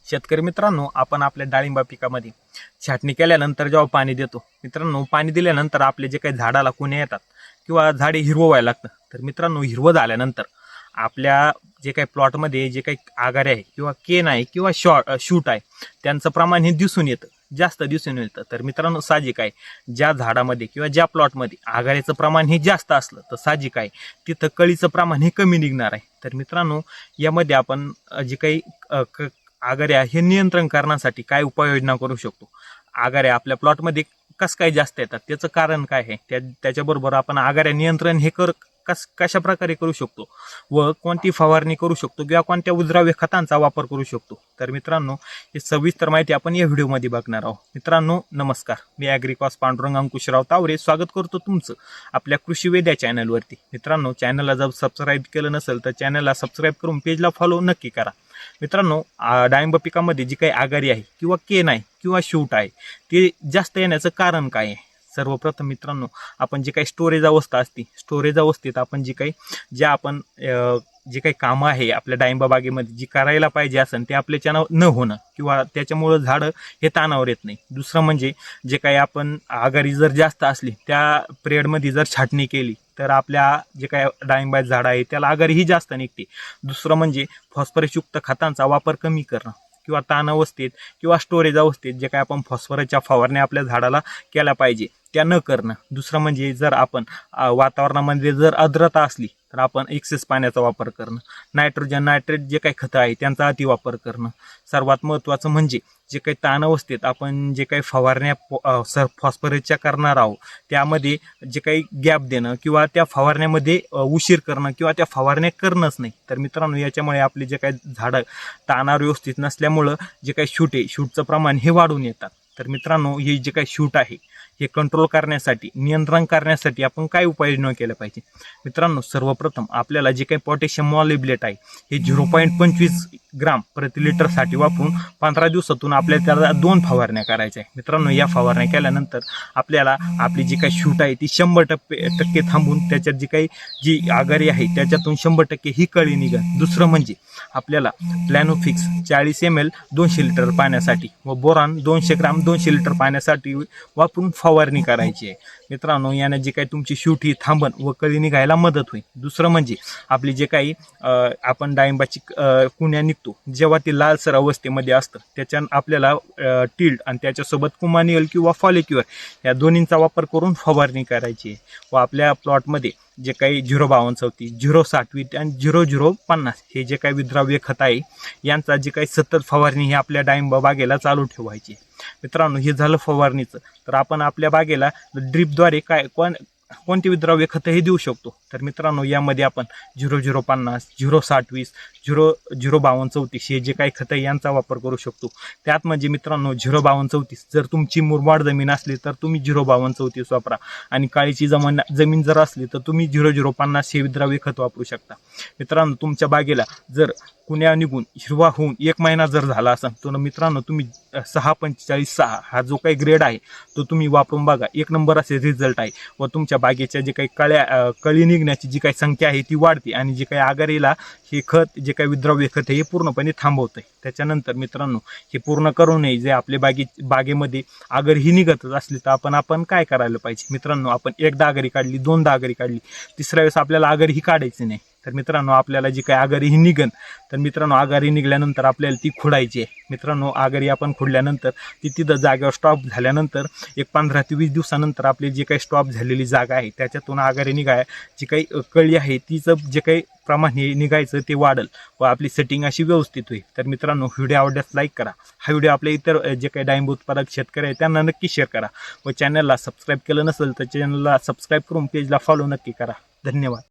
शेतकरी मित्रांनो, आपण आपल्या डाळिंबा पिकामध्ये छाटणी केल्यानंतर जेव्हा पाणी देतो मित्रांनो, पाणी दिल्यानंतर आपले जे काही झाडाला कुण्या येतात किंवा झाडे हिरवं व्हायला लागतं. तर मित्रांनो, हिरवं झाल्यानंतर आपल्या जे काही प्लॉटमध्ये जे काही आगारे आहे किंवा केन आहे किंवा शूट आहे त्यांचं प्रमाण हे दिसून येतं, जास्त दिसून येतं. तर मित्रांनो, साहजिक आहे ज्या झाडामध्ये किंवा ज्या प्लॉटमध्ये आगाऱ्याचं प्रमाण हे जास्त असलं तर साहजिक आहे तिथं कळीचं प्रमाण हे कमी निघणार आहे. तर मित्रांनो, यामध्ये आपण जे काही आगाऱ्या हे नियंत्रण करण्यासाठी काय उपाययोजना करू शकतो. आगाऱ्या आपल्या प्लॉटमध्ये कसं काय जास्त येतात त्याचं कारण काय आहे, त्याच्याबरोबर आपण आगाऱ्या नियंत्रण हे कशा प्रकारे करू शकतो व कोणती फवारणी करू शकतो किंवा कोणत्या उजराव्य खतांचा वापर करू शकतो. तर मित्रांनो, हे सविस्तर माहिती आपण या व्हिडिओमध्ये बघणार आहोत. मित्रांनो नमस्कार, मी ॲग्रिकॉस पांडुरंग अंकुशराव तावरे स्वागत करतो तुमचं आपल्या कृषी वेद या चॅनलवरती. मित्रांनो, चॅनलला जर सबस्क्राईब केलं नसेल तर चॅनलला सबस्क्राईब करून पेजला फॉलो नक्की करा. मित्रांनो, डाळिंब पिकामध्ये जी काही आगारी आहे किंवा केन आहे किंवा शूट आहे ते जास्त येण्याचं कारण काय आहे. सर्वप्रथम मित्रांनो, आपण जे काही स्टोरेज अवस्था असते, स्टोरेज अवस्थेत आपण जे काही कामं आहे आपल्या डाळिंब बागेमध्ये जी करायला पाहिजे असेल ते आपल्याच्यानं न होणं किंवा त्याच्यामुळं झाडं हे ताणावर येत नाही. दुसरं म्हणजे जे काही आपण आगारी जर जास्त असली त्या पिरियडमध्ये जर छाटणी केली तर आपल्या जे काही डाळिंबाचं झाड आहे त्याला आगारीही जास्त निघते. दुसरं म्हणजे फॉस्फरसयुक्त खतांचा वापर कमी करणं किंवा ताण अवस्थेत किंवा स्टोरेज अवस्थेत जे काही आपण फॉस्फरसच्या फवारण्या आपल्या झाडाला केल्या पाहिजे त्या न करणं. दुसरं म्हणजे जर आपण वातावरणामध्ये जर आर्द्रता असली तर आपण एक्सेस पाण्याचा वापर करणं. नायट्रोजन नायट्रेट जे काही खतं आहे त्यांचा अतिवापर करणं. सर्वात महत्त्वाचं म्हणजे जे काही ताण अवस्थेत आपण जे काही फवारण्या फॉस्फरसच्या करणार आहोत त्यामध्ये जे काही गॅप देणं किंवा त्या फवारण्यामध्ये उशीर करणं किंवा त्या फवारण्या करणंच नाही. तर मित्रांनो, याच्यामुळे आपली जे काही झाडं ताणावर व्यवस्थित नसल्यामुळं जे काही शूटचं प्रमाण हे वाढून येतात. तर मित्रांनो, हे जे काही शूट आहे हे कंट्रोल करण्यासाठी, नियंत्रण करण्यासाठी आपण काय उपाययोजना केल्या पाहिजे. मित्रांनो, सर्वप्रथम आपल्याला जे काही पोटॅशियम मॉलिब्डेट आहे हे 0.25 ग्राम प्रति लिटरसाठी वापरून 15 दिवसातून आपल्याला त्याला 2 फवारण्या करायच्या आहे. मित्रांनो, या फवारण्या केल्यानंतर आपल्याला आपली जी काही शूट आहे ती 100% थांबून त्याच्यात जी आगारी आहे त्याच्यातून 100% ही कळी निघेल. दुसरं म्हणजे आपल्याला प्लॅनोफिक्स 40 ml 200 लिटर पाण्यासाठी व बोरान 200 ग्राम 200 लिटर पाण्यासाठी वापरून फवारणी करायची आहे. मित्रांनो, याने जी काही तुमची शूट ही थांबन व कळी निघायला मदत होईल. दुसरं म्हणजे आपली जे काही आपण डाळिंबाची कुण्या निघतो जेव्हा ती लालसर अवस्थेमध्ये असतं त्याच्यानं आपल्याला टिल्ड आणि त्याच्यासोबत कुमानियल किंवा फॉलिक्युअर या दोन्हींचा वापर करून फवारणी करायची आहे. व आपल्या प्लॉटमध्ये जे काही 05234 027 आणि 0050 हे जे काही विद्राव्य खत आहे यांचा जे काही सतत फवारणी ही आपल्या डाळिंब बागेला चालू ठेवायची. मित्रांनो, हे झालं फवारणीचं. तर आपण आपल्या बागेला ड्रीपद्वारे कोणते विद्राव्य खत हे देऊ शकतो. तर मित्रांनो, यामध्ये आपण 0050 027 05234 हे जे काही खतं यांचा वापर करू शकतो. त्यात म्हणजे मित्रांनो 05234 जर तुमची मुरमाड जमीन असली तर तुम्ही 05234 वापरा आणि काळीची जमीन जर असली तर तुम्ही 0050 हे विद्राव्य खत वापरू शकता. मित्रांनो, तुमच्या बागेला जर कुण्या निघून हिरवा होऊन 1 महिना जर झाला असेल तर मित्रांनो तुम्ही 645-6 हा जो काही ग्रेड आहे तो तुम्ही वापरून बघा. 1 नंबर असे रिझल्ट आहे व तुमच्या बागेच्या जे काही कळी निघण्याची जी काही संख्या आहे ती वाढते आणि जे काही आगारीला हे खत जे काही विद्राव्य खत आहे हे पूर्णपणे थांबवतंय. त्याच्यानंतर मित्रांनो, हे पूर्ण करू नये जे आपल्या बागेमध्ये आगर ही निघतच असली तर आपण काय करायला पाहिजे. मित्रांनो, आपण एकदा आगरी काढली, 2दा आगरी काढली, तिसऱ्या वेळेस आपल्याला आगरी ही काढायची नाही. तर मित्रांनो, आपल्याला जी काही आगारी ही निघन तर मित्रांनो आगारी निघल्यानंतर आपल्याला ती खुडायची आहे. मित्रांनो, आगारी आपण खुडल्यानंतर ती तिथं जागेवर स्टॉप झाल्यानंतर 15 ते 20 दिवसानंतर आपली जी काही स्टॉप झालेली जागा आहे त्याच्यातून आगारी जी काही कळी आहे तिचं जे काही प्रमाण हे निघायचं ते वाढेल व आपली सेटिंग अशी व्यवस्थित होईल. तर मित्रांनो, व्हिडिओ आवडल्यास लाईक करा. हा व्हिडिओ आपल्या इतर जे काही डाळिंब उत्पादक शेतकरी आहे त्यांना नक्की शेअर करा व चॅनलला सबस्क्राईब केलं नसेल तर चॅनलला सबस्क्राईब करून पेजला फॉलो नक्की करा. धन्यवाद.